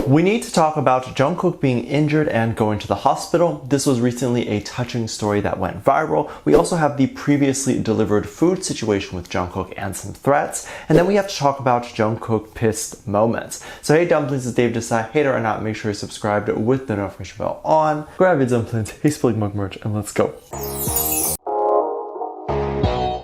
We need to talk about Jung Kook being injured and going to the hospital. This was recently a touching story that went viral. We also have the previously delivered food situation with Jung Kook and some threats. And then we have to talk about Jung Kook pissed moments. So hey Dumplings, it's Dave Desai. Hater or not, make sure you're subscribed with the notification bell on. Grab your dumplings, hey Split Mug merch, and let's go.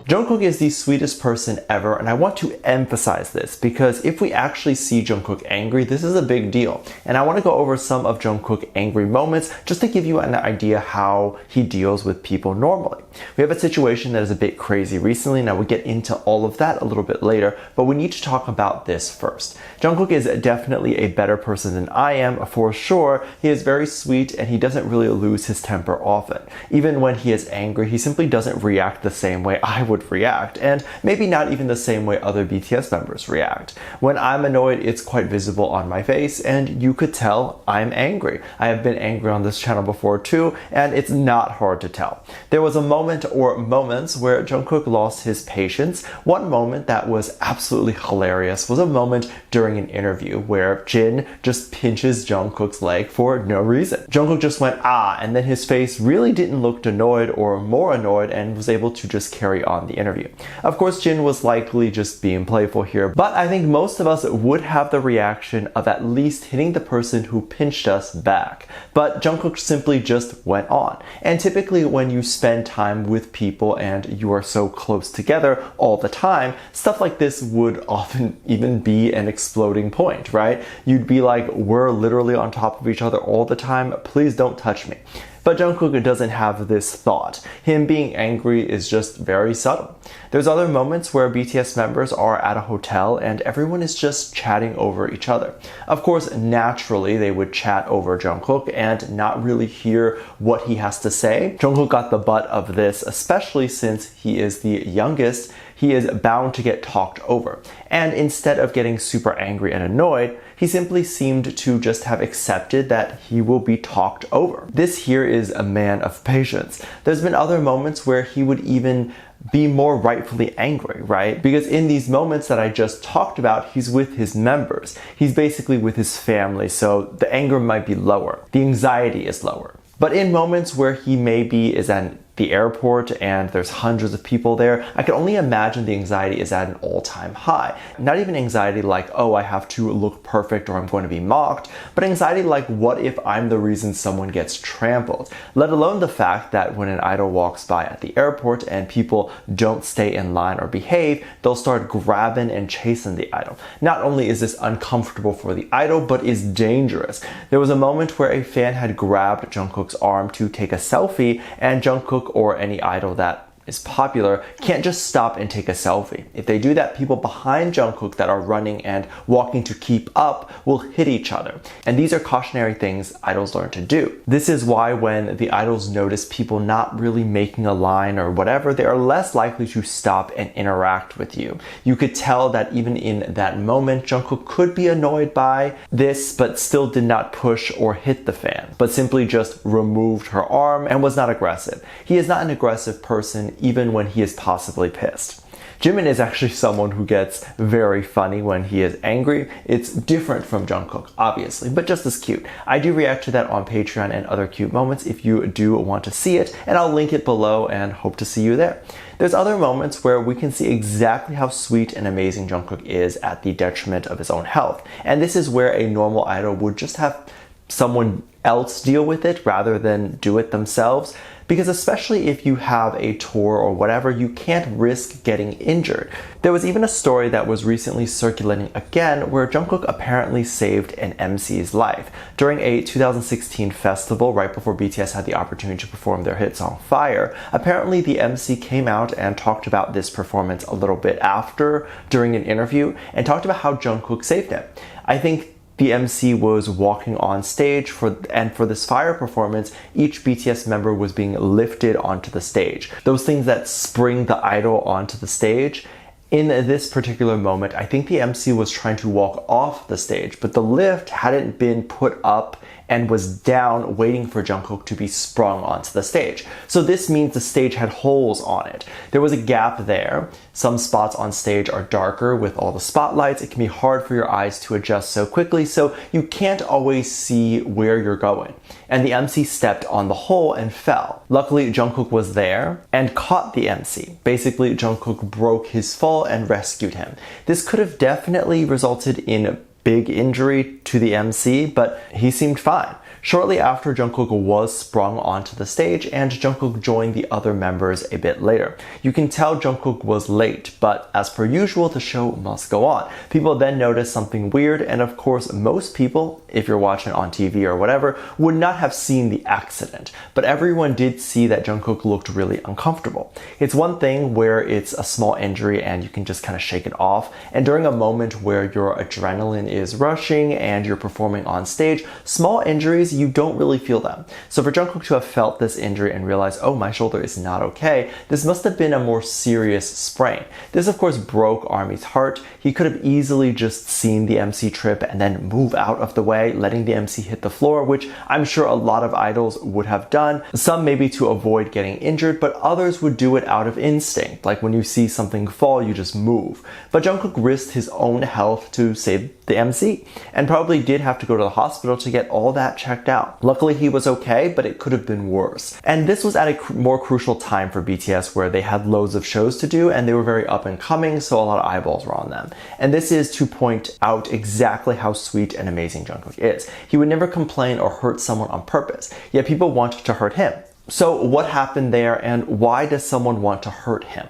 Jung Kook is the sweetest person ever, and I want to emphasize this because if we actually see Jung Kook angry, this is a big deal. And I want to go over some of Jung Kook's angry moments just to give you an idea how he deals with people normally. We have a situation that is a bit crazy recently. Now we'll get into all of that a little bit later, but we need to talk about this first. Jung Kook is definitely a better person than I am, for sure. He is very sweet and he doesn't really lose his temper often. Even when he is angry, he simply doesn't react the same way I would react, and maybe not even the same way other BTS members react. When I'm annoyed, it's quite visible on my face, and you could tell I'm angry. I have been angry on this channel before too, and it's not hard to tell. There was a moment or moments where Jung Kook lost his patience. One moment that was absolutely hilarious was a moment during an interview where Jin just pinches Jung Kook's leg for no reason. Jung Kook just went ah, and then his face really didn't look annoyed or more annoyed and was able to just carry on the interview. Of course, Jin was likely just being playful here, but I think most of us would have the reaction of at least hitting the person who pinched us back. But Jung Kook simply just went on. And typically when you spend time with people and you are so close together all the time, stuff like this would often even be an exploding point, right? You'd be like, we're literally on top of each other all the time, please don't touch me. But Jung Kook doesn't have this thought. Him being angry is just very subtle. There's other moments where BTS members are at a hotel and everyone is just chatting over each other. Of course, naturally, they would chat over Jung Kook and not really hear what he has to say. Jung Kook got the butt of this, especially since he is the youngest. He is bound to get talked over. And instead of getting super angry and annoyed, he simply seemed to just have accepted that he will be talked over. This here is a man of patience. There's been other moments where he would even be more rightfully angry, right? Because in these moments that I just talked about, he's with his members. He's basically with his family, so the anger might be lower. The anxiety is lower. But in moments where he maybe is at the airport and there's hundreds of people there, I can only imagine the anxiety is at an all-time high. Not even anxiety like, oh, I have to look perfect or I'm going to be mocked, but anxiety like, what if I'm the reason someone gets trampled? Let alone the fact that when an idol walks by at the airport and people don't stay in line or behave, they'll start grabbing and chasing the idol. Not only is this uncomfortable for the idol, but is dangerous. There was a moment where a fan had grabbed Jung Kook's arm to take a selfie, and Jung Kook or any idol that is popular can't just stop and take a selfie. If they do that, people behind Jung Kook that are running and walking to keep up will hit each other. And these are cautionary things idols learn to do. This is why when the idols notice people not really making a line or whatever, they are less likely to stop and interact with you. You could tell that even in that moment, Jung Kook could be annoyed by this, but still did not push or hit the fan, but simply just removed her arm and was not aggressive. He is not an aggressive person even when he is possibly pissed. Jimin is actually someone who gets very funny when he is angry. It's different from Jung Kook, obviously, but just as cute. I do react to that on Patreon and other cute moments if you do want to see it, and I'll link it below and hope to see you there. There's other moments where we can see exactly how sweet and amazing Jung Kook is at the detriment of his own health. And this is where a normal idol would just have someone else deal with it rather than do it themselves. Because especially if you have a tour or whatever, you can't risk getting injured. There was even a story that was recently circulating again where Jung Kook apparently saved an MC's life. During a 2016 festival, right before BTS had the opportunity to perform their hit song Fire, apparently the MC came out and talked about this performance a little bit after, during an interview, and talked about how Jung Kook saved him. I think the MC was walking on stage for this Fire performance, each BTS member was being lifted onto the stage. Those things that spring the idol onto the stage, In this particular moment, I think the MC was trying to walk off the stage, but the lift hadn't been put up and was down waiting for Jung Kook to be sprung onto the stage. So this means the stage had holes on it. There was a gap there. Some spots on stage are darker with all the spotlights. It can be hard for your eyes to adjust so quickly, so you can't always see where you're going. And the MC stepped on the hole and fell. Luckily, Jung Kook was there and caught the MC. Basically, Jung Kook broke his fall and rescued him. This could have definitely resulted in big injury to the MC, but he seemed fine. Shortly after, Jung Kook was sprung onto the stage and Jung Kook joined the other members a bit later. You can tell Jung Kook was late, but as per usual, the show must go on. People then noticed something weird, and of course, most people, if you're watching on TV or whatever, would not have seen the accident. But everyone did see that Jung Kook looked really uncomfortable. It's one thing where it's a small injury and you can just kind of shake it off, and during a moment where your adrenaline is rushing and you're performing on stage, small injuries, you don't really feel them. So for Jung Kook to have felt this injury and realize, oh, my shoulder is not okay, this must have been a more serious sprain. This of course broke ARMY's heart. He could have easily just seen the MC trip and then move out of the way, letting the MC hit the floor, which I'm sure a lot of idols would have done. Some maybe to avoid getting injured, but others would do it out of instinct. Like when you see something fall, you just move. But Jung Kook risked his own health to save the MC and probably did have to go to the hospital to get all that checked out. Luckily, he was okay, but it could have been worse. And this was at a more crucial time for BTS where they had loads of shows to do and they were very up and coming, so a lot of eyeballs were on them. And this is to point out exactly how sweet and amazing Jung Kook is. He would never complain or hurt someone on purpose, yet people wanted to hurt him. So what happened there and why does someone want to hurt him?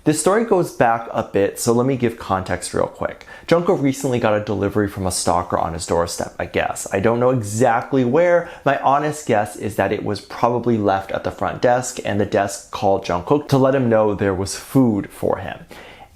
This story goes back a bit, so let me give context real quick. Jung Kook recently got a delivery from a stalker on his doorstep, I guess. I don't know exactly where. My honest guess is that it was probably left at the front desk and the desk called Jung Kook to let him know there was food for him.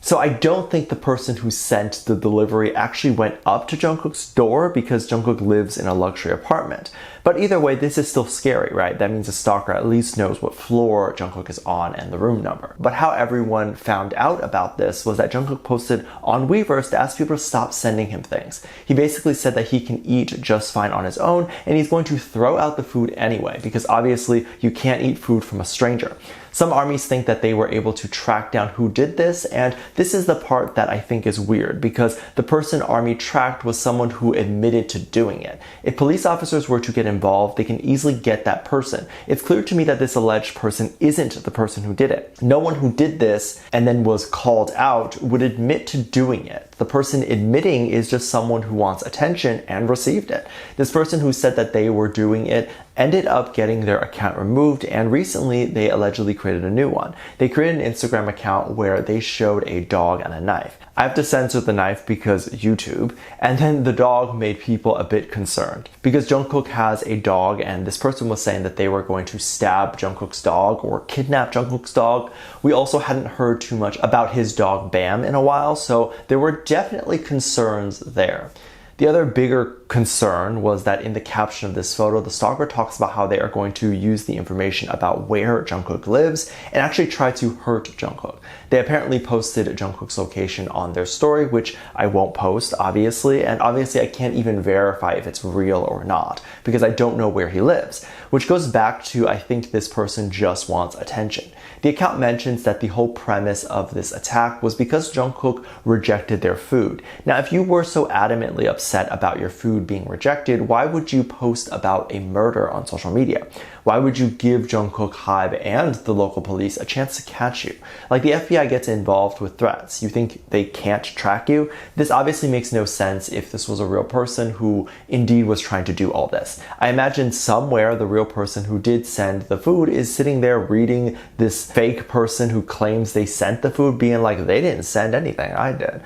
So I don't think the person who sent the delivery actually went up to Jung Kook's door because Jung Kook lives in a luxury apartment. But either way, this is still scary, right? That means a stalker at least knows what floor Jung Kook is on and the room number. But how everyone found out about this was that Jung Kook posted on Weverse to ask people to stop sending him things. He basically said that he can eat just fine on his own and he's going to throw out the food anyway because obviously you can't eat food from a stranger. Some armies think that they were able to track down who did this, and this is the part that I think is weird because the person army tracked was someone who admitted to doing it. If police officers were to get involved, they can easily get that person. It's clear to me that this alleged person isn't the person who did it. No one who did this and then was called out would admit to doing it. The person admitting is just someone who wants attention and received it. This person who said that they were doing it ended up getting their account removed, and recently they allegedly created a new one. They created an Instagram account where they showed a dog and a knife. I have to censor the knife because YouTube, and then the dog made people a bit concerned. Because Jung Kook has a dog and this person was saying that they were going to stab Jung Kook's dog or kidnap Jung Kook's dog. We also hadn't heard too much about his dog Bam in a while, so there were definitely concerns there. The other bigger concern was that in the caption of this photo, the stalker talks about how they are going to use the information about where Jung Kook lives and actually try to hurt Jung Kook. They apparently posted Jung Kook's location on their story, which I won't post, obviously, and obviously I can't even verify if it's real or not, because I don't know where he lives, which goes back to I think this person just wants attention. The account mentions that the whole premise of this attack was because Jung Kook rejected their food. Now, if you were so adamantly upset about your food being rejected, why would you post about a murder on social media? Why would you give Jung Kook, HYBE, and the local police a chance to catch you? Like, the FBI gets involved with threats. You think they can't track you? This obviously makes no sense if this was a real person who indeed was trying to do all this. I imagine somewhere the real person who did send the food is sitting there reading this fake person who claims they sent the food being like, they didn't send anything, I did.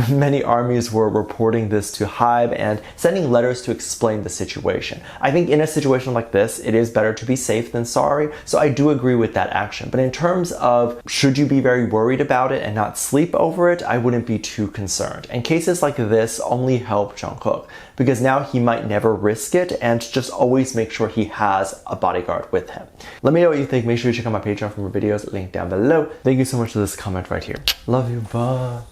Many armies were reporting this to HYBE bribe and sending letters to explain the situation. I think in a situation like this, it is better to be safe than sorry, so I do agree with that action. But in terms of should you be very worried about it and not sleep over it, I wouldn't be too concerned. And cases like this only help Jung Kook, because now he might never risk it and just always make sure he has a bodyguard with him. Let me know what you think. Make sure you check out my Patreon for more videos, link down below. Thank you so much for this comment right here. Love you, bye.